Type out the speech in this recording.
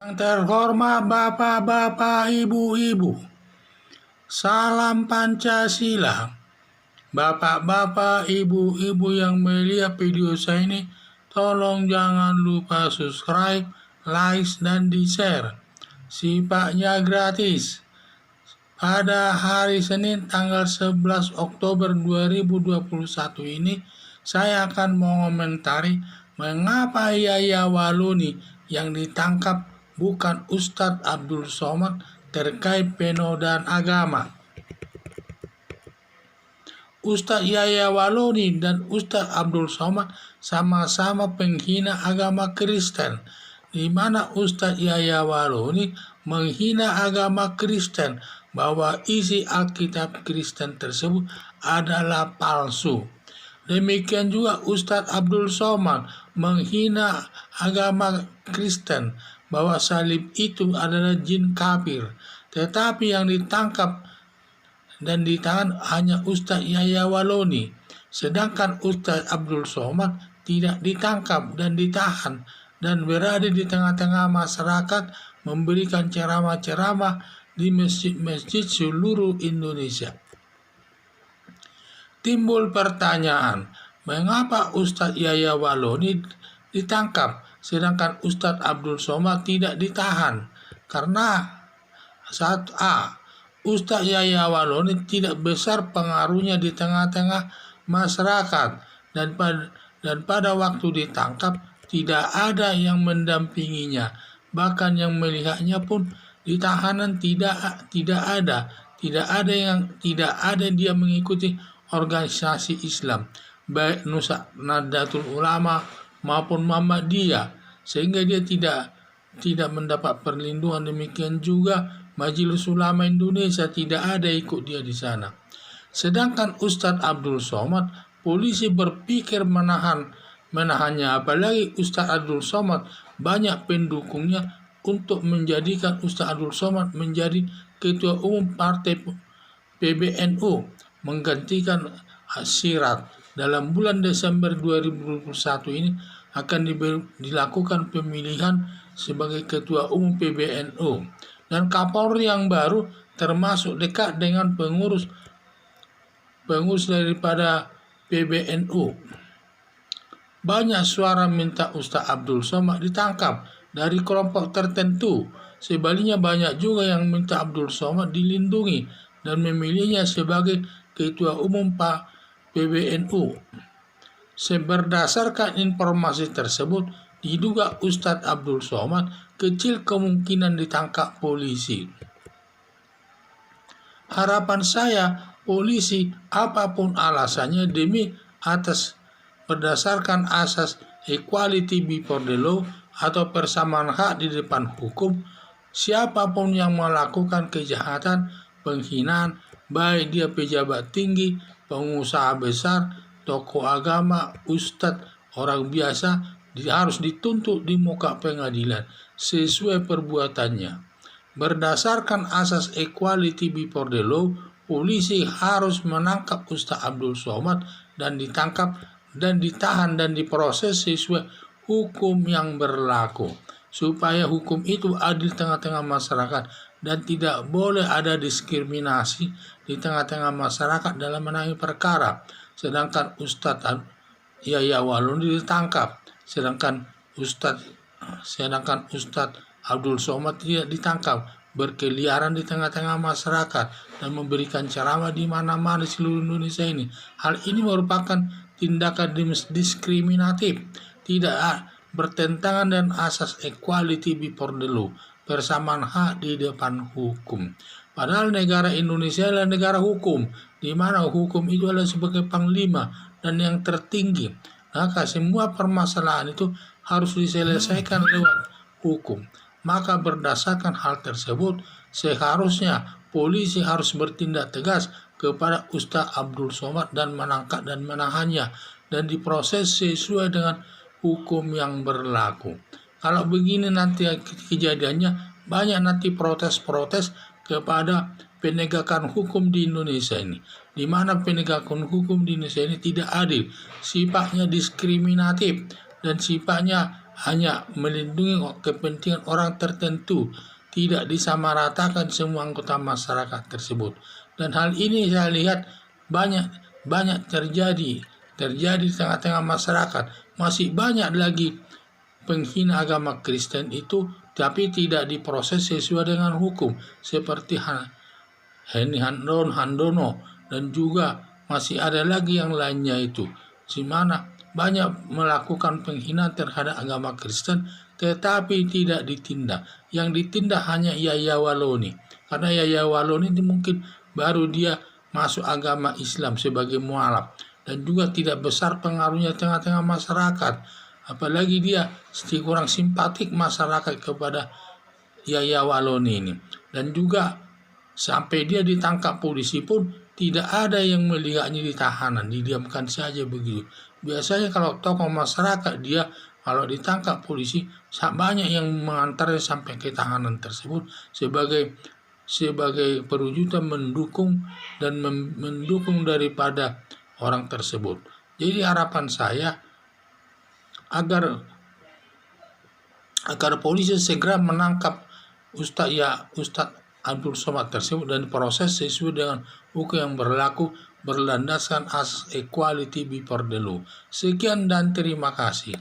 Terhormat Bapak-bapak, Ibu-ibu, salam Pancasila. Bapak-bapak, Ibu-ibu yang melihat video saya ini, tolong jangan lupa subscribe, like, dan di-share. Sifatnya gratis. Pada hari Senin tanggal 11 Oktober 2021 ini, saya akan mengomentari mengapa Yahya Wahloni yang ditangkap bukan Ustadz Abdul Somad terkait penodaan agama. Ustadz Yahya Wahloni dan Ustadz Abdul Somad sama-sama penghina agama Kristen, di mana Ustadz Yahya Wahloni menghina agama Kristen bahwa isi Alkitab Kristen tersebut adalah palsu. Demikian juga Ustadz Abdul Somad menghina agama Kristen bahwa salib itu adalah jin kafir. Tetapi yang ditangkap dan ditahan hanya Ustadz Yahya Wahloni, sedangkan Ustadz Abdul Somad tidak ditangkap dan ditahan dan berada di tengah-tengah masyarakat memberikan ceramah-ceramah di masjid-masjid seluruh Indonesia. Timbul pertanyaan, mengapa Ustadz Yahya Wahloni ditangkap sedangkan Ustadz Abdul Somad tidak ditahan? Karena 1A, Ustadz Yahya Wahloni tidak besar pengaruhnya di tengah-tengah masyarakat dan pada waktu ditangkap tidak ada yang mendampinginya, bahkan yang melihatnya pun di tahanan tidak ada dia mengikuti organisasi Islam, baik Nahdlatul Ulama maupun Muhammadiyah, sehingga dia tidak mendapat perlindungan. Demikian juga Majelis Ulama Indonesia tidak ada ikut dia di sana. Sedangkan Ustadz Abdul Somad, polisi berpikir menahannya, apalagi Ustadz Abdul Somad banyak pendukungnya untuk menjadikan Ustadz Abdul Somad menjadi ketua umum partai PBNU menggantikan Sirat. Dalam bulan Desember 2021 ini akan dilakukan pemilihan sebagai ketua umum PBNU, dan Kapolri yang baru termasuk dekat dengan pengurus daripada PBNU. Banyak suara minta Ustadz Abdul Somad ditangkap dari kelompok tertentu. Sebaliknya banyak juga yang minta Abdul Somad dilindungi dan memilihnya sebagai ketua umum PBNU. Berdasarkan informasi tersebut, diduga Ustadz Abdul Somad kecil kemungkinan ditangkap polisi. Harapan saya, polisi apapun alasannya berdasarkan asas equality before the law atau persamaan hak di depan hukum, siapapun yang melakukan kejahatan, penghinaan, baik dia pejabat tinggi, pengusaha besar, tokoh agama, ustadz, orang biasa, harus dituntut di muka pengadilan sesuai perbuatannya. Berdasarkan asas equality before the law, polisi harus menangkap Ustadz Abdul Somad dan ditangkap dan ditahan dan diproses sesuai hukum yang berlaku, supaya hukum itu adil tengah-tengah masyarakat dan tidak boleh ada diskriminasi di tengah-tengah masyarakat dalam menangani perkara. Sedangkan Ustadz Yahya Wahloni ditangkap, sedangkan Ustadz Abdul Somad tidak ditangkap, berkeliaran di tengah-tengah masyarakat dan memberikan ceramah di mana-mana di seluruh Indonesia ini. Hal ini merupakan tindakan diskriminatif, tidak bertentangan dengan asas equality before the law, persamaan hak di depan hukum. Padahal negara Indonesia adalah negara hukum, di mana hukum itu adalah sebagai panglima dan yang tertinggi. Maka semua permasalahan itu harus diselesaikan lewat hukum. Maka berdasarkan hal tersebut, seharusnya polisi harus bertindak tegas kepada Ustadz Abdul Somad dan menangkap dan menahannya dan diproses sesuai dengan hukum yang berlaku. Kalau begini nanti kejadiannya, banyak nanti protes-protes kepada penegakan hukum di Indonesia ini, di mana penegakan hukum di Indonesia ini tidak adil, sifatnya diskriminatif dan sifatnya hanya melindungi kepentingan orang tertentu, tidak disamaratakan semua anggota masyarakat tersebut. Dan hal ini saya lihat banyak terjadi di tengah-tengah masyarakat. Masih banyak lagi penghina agama Kristen itu, tapi tidak diproses sesuai dengan hukum, seperti Henny Handono, dan juga masih ada lagi yang lainnya itu, di mana banyak melakukan penghinaan terhadap agama Kristen, tetapi tidak ditindak. Yang ditindak hanya Yahya Waloni, karena Yahya Waloni ini mungkin baru dia masuk agama Islam sebagai mualaf, dan juga tidak besar pengaruhnya tengah-tengah masyarakat. Apalagi dia kurang simpatik masyarakat kepada Yahya Waloni ini. Dan juga sampai dia ditangkap polisi pun tidak ada yang melihatnya di tahanan, didiamkan saja begitu. Biasanya kalau tokoh masyarakat, dia kalau ditangkap polisi, banyak yang mengantarnya sampai ke tahanan tersebut sebagai perwujudan mendukung daripada orang tersebut. Jadi harapan saya agar polisi segera menangkap Ustadz Abdul Somad tersebut dan proses sesuai dengan hukum yang berlaku berlandaskan asas equality before the law. Sekian dan terima kasih.